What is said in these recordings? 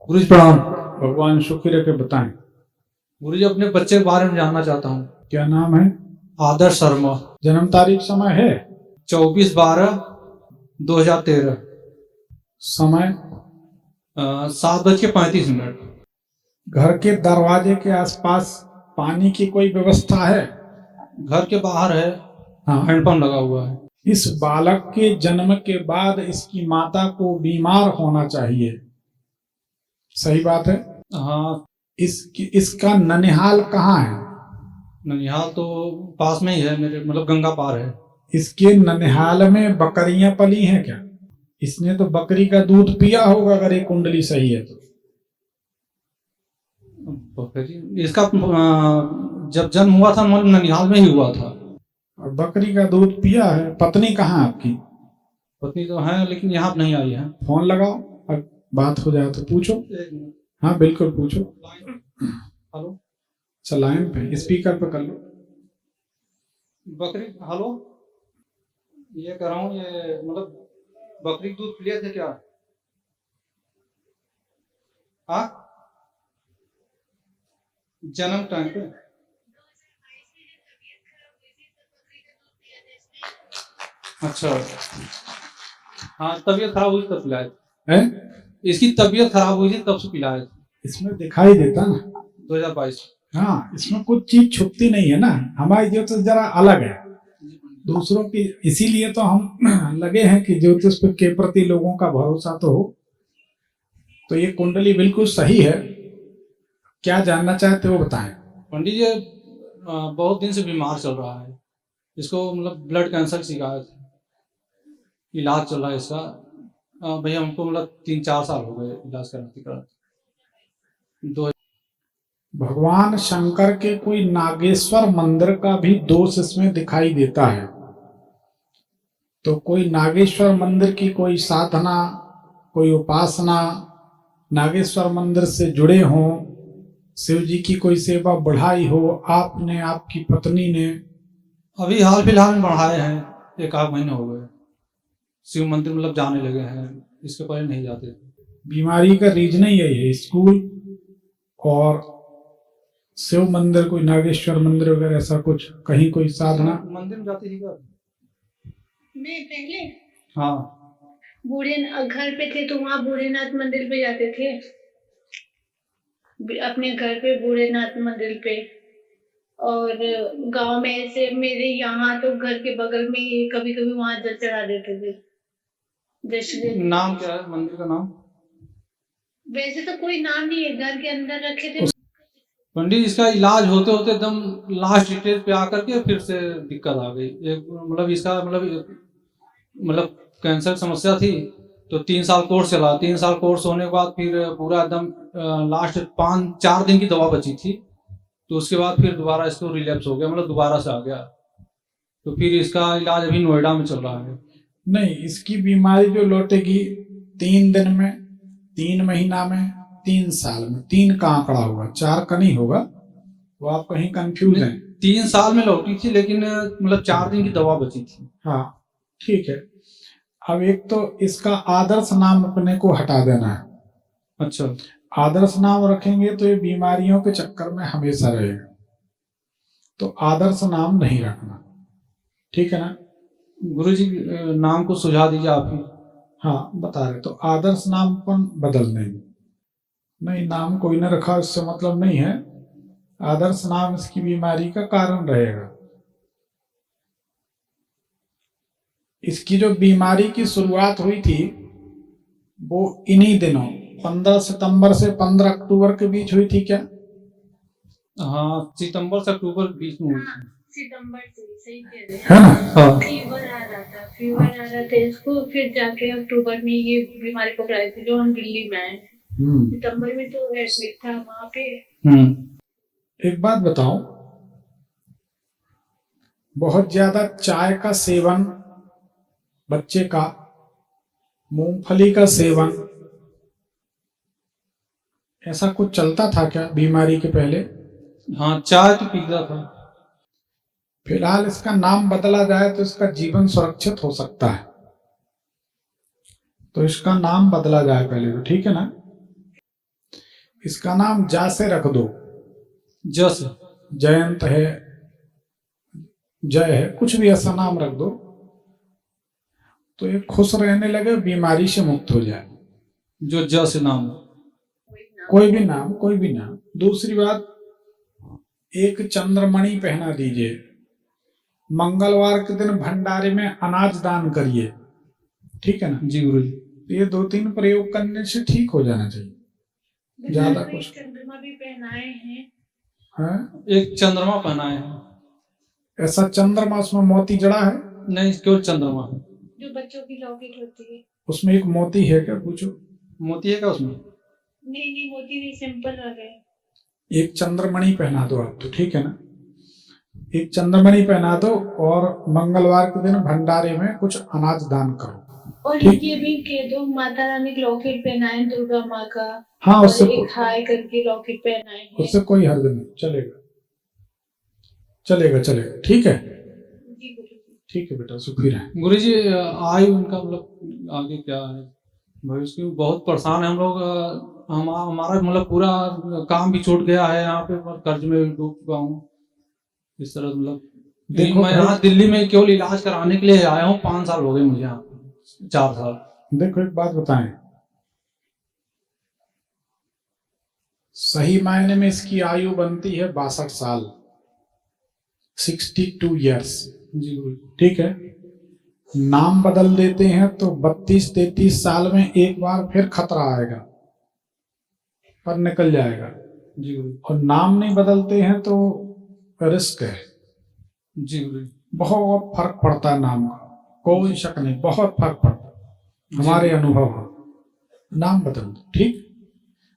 गुरु जी प्रणाम। भगवान शुक्र है कि बताएं। गुरु जी अपने बच्चे के बारे में जानना चाहता हूँ। क्या नाम है? आदर्श शर्मा। जन्म तारीख समय है? 24/12/2013। समय? 7:35। घर के दरवाजे के आसपास पानी की कोई व्यवस्था है? घर के बाहर है, हाँ। हैंडपंप लगा हुआ है। इस बालक के जन्म के बाद इसकी माता को बीमार होना चाहिए, सही बात है? हाँ। इसका ननिहाल कहाँ है? ननिहाल तो पास में ही है मेरे, मतलब गंगा पार है। इसके ननिहाल में बकरियां पली हैं क्या? इसने तो बकरी का दूध पिया होगा अगर ये कुंडली सही है तो। बकरी इसका जब जन्म हुआ था मतलब ननिहाल में ही हुआ था। और बकरी का दूध पिया है। पत्नी कहाँ आपकी? पत्नी तो है लेकिन यहाँ नहीं आई है। फोन लगाओ, अब बात हो जाए तो पूछो। हाँ बिल्कुल पूछो। हेलो। अच्छा लाइन पे स्पीकर पे कर लो। बकरी, हेलो, ये कह रहा हूँ, ये मतलब बकरी दूध पिए थे क्या? हाँ, जन्म टाइम पे। अच्छा, हाँ, तबीयत खराब हुई तब पिलाए है? इसकी तबीयत खराब हुई थी तब से पिलाए थे। इसमें दिखाई देता ना 2022। हाँ, इसमें कुछ चीज छुपती नहीं है ना। हमारी ज्योतिष जरा अलग है दूसरों की, इसीलिए तो हम लगे हैं कि ज्योतिष के प्रति लोगों का भरोसा तो हो। तो ये कुंडली बिल्कुल सही है। क्या जानना चाहते हो बताएं। पंडित जी, बहुत दिन से बीमार चल रहा है। इसको मतलब ब्लड कैंसर की शिकायत है। इलाज चल रहा है इसका। भैया हमको मतलब 3-4 साल हो गए इलाज कराते। भगवान शंकर के कोई नागेश्वर मंदिर का भी दोष इसमें दिखाई देता है। तो कोई नागेश्वर मंदिर की कोई साधना, कोई उपासना, नागेश्वर मंदिर से जुड़े हों, शिव जी की कोई सेवा बढ़ाई हो आपने, आपकी पत्नी ने? अभी हाल फिलहाल में बढ़ाए हैं, 1 महीने हो गए। शिव मंदिर मतलब जाने लगे हैं, इसके पहले नहीं जाते थे। बीमारी का रीजन ही यही है, स्कूल और शिव मंदिर, कोई नागेश्वर मंदिर वगैरह ऐसा कुछ, कहीं कोई साधना? मंदिर में जाती थी क्या? मैं पहले, हाँ, बूढ़े घर पे थे तो वहाँ बूढ़ेनाथ मंदिर पे जाते थे। अपने घर पे बूढ़ेनाथ मंदिर पे, और गांव में ऐसे मेरे यहाँ तो घर के बगल में ही कभी कभी वहाँ जल चढ़ा देते थे। नाम क्या है मंदिर का नाम? वैसे तो कोई नाम नहीं है, घर के अंदर रखे थे। पंडित, इसका इलाज होते होते एकदम लास्ट स्टेज पे आकर के फिर से दिक्कत आ गई। मतलब इसका मतलब कैंसर समस्या थी तो 3 साल कोर्स चला। 3 साल कोर्स होने के बाद फिर पूरा एकदम लास्ट 5-4 दिन की दवा बची थी। तो उसके बाद फिर दोबारा इसको रिलैप्स हो गया, मतलब दोबारा से आ गया। तो फिर इसका इलाज अभी नोएडा में चल रहा है। नहीं, इसकी बीमारी जो लौटेगी 3 दिन में, 3 महीना में, 3 साल में। 3 का आंकड़ा होगा, 4 का नहीं होगा। वो आप कहीं कंफ्यूज हैं। 3 साल में लौटी थी लेकिन मतलब 4 दिन की दवा बची थी। हाँ ठीक है। अब एक तो इसका आदर्श नाम अपने को हटा देना है। अच्छा, आदर्श नाम रखेंगे तो ये बीमारियों के चक्कर में हमेशा रहेगा। तो आदर्श नाम नहीं रखना, ठीक है ना? गुरुजी नाम को सुझा दीजिए आप ही। हाँ बता रहे। तो आदर्श नाम पर बदल देंगे। नहीं, नाम कोई ने रखा इससे मतलब नहीं है। आदर्श नाम इसकी बीमारी का कारण रहेगा। इसकी जो बीमारी की शुरुआत हुई थी वो इन्हीं दिनों 15 सितंबर से 15 अक्टूबर के बीच हुई थी क्या? हाँ, सितंबर से अक्टूबर के बीच में हुई थी। सितंबर से, सही कह रहे हैं। है ना? हाँ। फीवर आ रहा था इसको, फिर जाके अक्टूबर में ये बीमारी पकड़ाई थी जो हम दिल्ली में आए। सितंबर में तो एडमिट था वहाँ पे। एक बात बताओ, बहुत ज्यादा चाय का सेवन, बच्चे का मूंगफली का सेवन, ऐसा कुछ चलता था क्या बीमारी के पहले? हाँ, चाय तो पीता था। फिलहाल इसका नाम बदला जाए तो इसका जीवन सुरक्षित हो सकता है। तो इसका नाम बदला जाए पहले तो, ठीक है ना? इसका नाम जा से रख दो, जस जयंत है, जय है, कुछ भी ऐसा नाम रख दो तो ये खुश रहने लगे, बीमारी से मुक्त हो जाए। जो जस नाम कोई भी नाम, कोई भी नाम। दूसरी बात, एक चंद्रमणि पहना दीजिए। मंगलवार के दिन भंडारे में अनाज दान करिए, ठीक है ना। जी गुरु जी। ये 2-3 प्रयोग करने से ठीक हो जाना चाहिए, ज्यादा कुछ। चंद्रमा भी पहनाए हैं। हाँ? एक चंद्रमा पहनाए हैं। ऐसा चंद्रमा, उसमें मोती जड़ा है? नहीं, केवल चंद्रमा है। जो बच्चों की लॉकेट होती है उसमें एक मोती है क्या, पूछो। मोती है क्या उसमें? नहीं, मोती नहीं, सिंपल रहे। एक चंद्रमणि पहना दो आप तो, ठीक है ना। एक चंद्रमणि पहना दो और मंगलवार के दिन भंडारे में कुछ अनाज दान करो। और ठीक। ये भी कह दो माता रानी की लॉकेट पहनाए दुर्गा माँ का। हाँ, उससे एक हाय करके लॉकेट पहनाए हैं। उससे कोई हर्ज नहीं, चलेगा चलेगा चलेगा, ठीक है। जी गुरुजी। ठीक है बेटा, सुखी रहे। गुरु जी, आयु उनका मतलब आगे क्या है भविष्य की? बहुत परेशान है हम लोग। हमारा मतलब पूरा काम भी छूट गया है यहाँ पे, कर्ज में भी डूब चुका हूँ इस तरह। मतलब देखो मैं यहाँ दिल्ली में केवल इलाज कराने के लिए आया हूँ। 5 साल हो गए मुझे यहाँ, 4 साल। देखो एक बात बताएं, सही मायने में इसकी आयु बनती है 62 साल, 62 ईयर्स। जी गुरु। ठीक है। नाम बदल देते हैं तो 32-33 साल में एक बार फिर खतरा आएगा, पर निकल जाएगा। जी गुरु। और नाम नहीं बदलते हैं तो रिस्क है। जी गुरु। बहुत फर्क पड़ता है नाम का, कोई शक नहीं, बहुत फर्क पड़ता है। हमारे अनुभव है। नाम बदल दो, ठीक।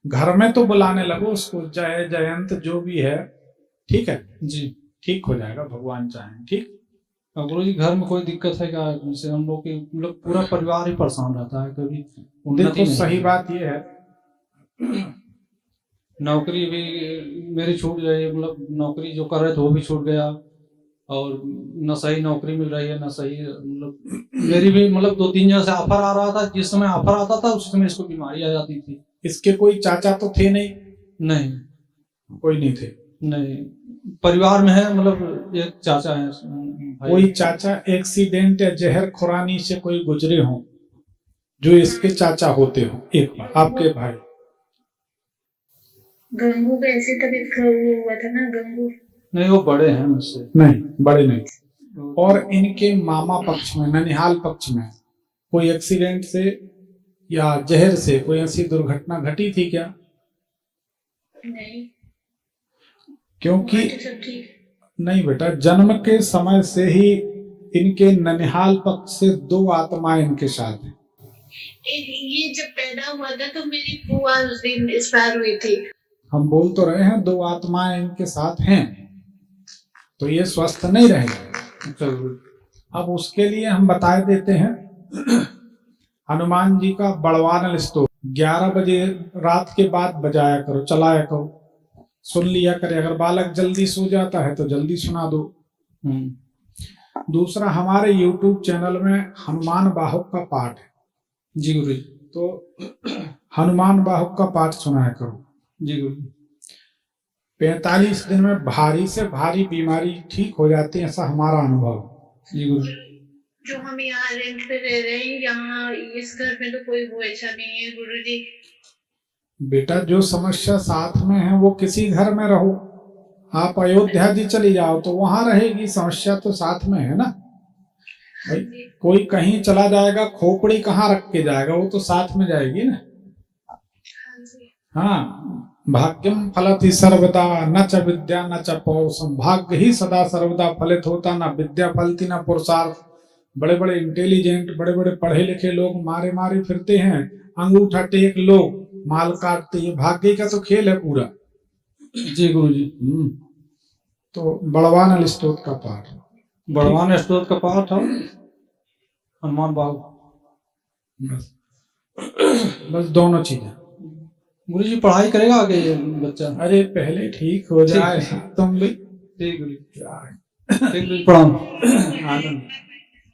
घर में तो बुलाने लगो उसको, जय जयंत जो भी है, ठीक है जी। ठीक हो जाएगा, भगवान चाहें। ठीक। गुरु जी, घर में कोई दिक्कत है क्या? जैसे हम लोग के मतलब पूरा परिवार ही परेशान रहता है, कभी उन्नति देखो नहीं सही है। बात यह है, नौकरी भी मेरी छूट गई। मतलब नौकरी जो कर रहे थे वो भी छूट गया, और न सही नौकरी मिल रही है, न सही मतलब मेरी भी मतलब 2-3 जगह से ऑफर आ रहा था। जिस समय ऑफर आता था उस समय इसको बीमारी आ जाती थी। इसके कोई चाचा तो थे नहीं? नहीं, कोई नहीं थे। नहीं, परिवार में है, मतलब एक चाचा है भाई। कोई चाचा एक्सीडेंट या जहर खुरानी से कोई गुजरे हो जो इसके चाचा होते हो, एक बार आपके भाई। गंगू का ऐसे तबीयत खराब हुआ था ना, गंगू। नहीं, वो बड़े हैं मुझसे। नहीं, बड़े नहीं। और इनके मामा पक्ष में, ननिहाल पक्ष में कोई एक्सीडेंट से या जहर से कोई ऐसी दुर्घटना घटी थी क्या? नहीं, क्योंकि तो सब ठीक। नहीं बेटा, जन्म के समय से ही इनके ननिहाल पक्ष से 2 आत्माएं इनके साथ हैं। ये जब पैदा हुआ था तो मेरी बुआ उस दिन एक्सपायर हुई थी। हम बोल तो रहे हैं 2 आत्माएं इनके साथ हैं, तो ये स्वस्थ नहीं रहेगा। अब उसके लिए हम बता देते हैं, हनुमान जी का बड़वानल स्तोत्र 11 बजे रात के बाद बजाया करो, चलाया करो, सुन लिया करे। अगर बालक जल्दी सो जाता है तो जल्दी सुना दो। दूसरा, हमारे YouTube चैनल में हनुमान बाहुक का पाठ है। जी गुरु। तो हनुमान बाहुक का पाठ सुनाया करो। जी गुरु। 45 दिन में भारी से भारी बीमारी ठीक हो जाती है, ऐसा हमारा अनुभव। जी गुरु। जो हम यहाँ रेंट पे रह रहे हैं, यहाँ इस घर में तो कोई वो ऐसा नहीं है गुरुजी। बेटा, जो समस्या साथ में है वो किसी घर में रहो। आप अयोध्या जी चली जाओ तो वहां रहेगी समस्या, तो साथ में है ना भाई। कोई कहीं चला जाएगा, खोपड़ी कहाँ रख के जाएगा, वो तो साथ में जाएगी ना। हाँ, भाग्यम फलति सर्वदा न च विद्या न च पौरुषम। भाग्य ही सदा सर्वदा फलित होता, ना विद्या फलती ना पुरुषार्थ। बड़े बड़े इंटेलिजेंट, बड़े बड़े पढ़े लिखे लोग मारे मारे फिरते हैं, अंगूठा टेक लोग माल काटते। ये भाग्य का तो खेल है पूरा। जी गुरु जी। तो बड़वानल स्तोत्र का पाठ, बड़वान स्तोत्र का पाठ है, हनुमान बाहु, बस दोनों चीजें। गुरु जी पढ़ाई करेगा आगे ये बच्चा? अरे पहले ठीक हो जाए तुम भी। ठीक गुरु जी, प्रणाम। आनंद।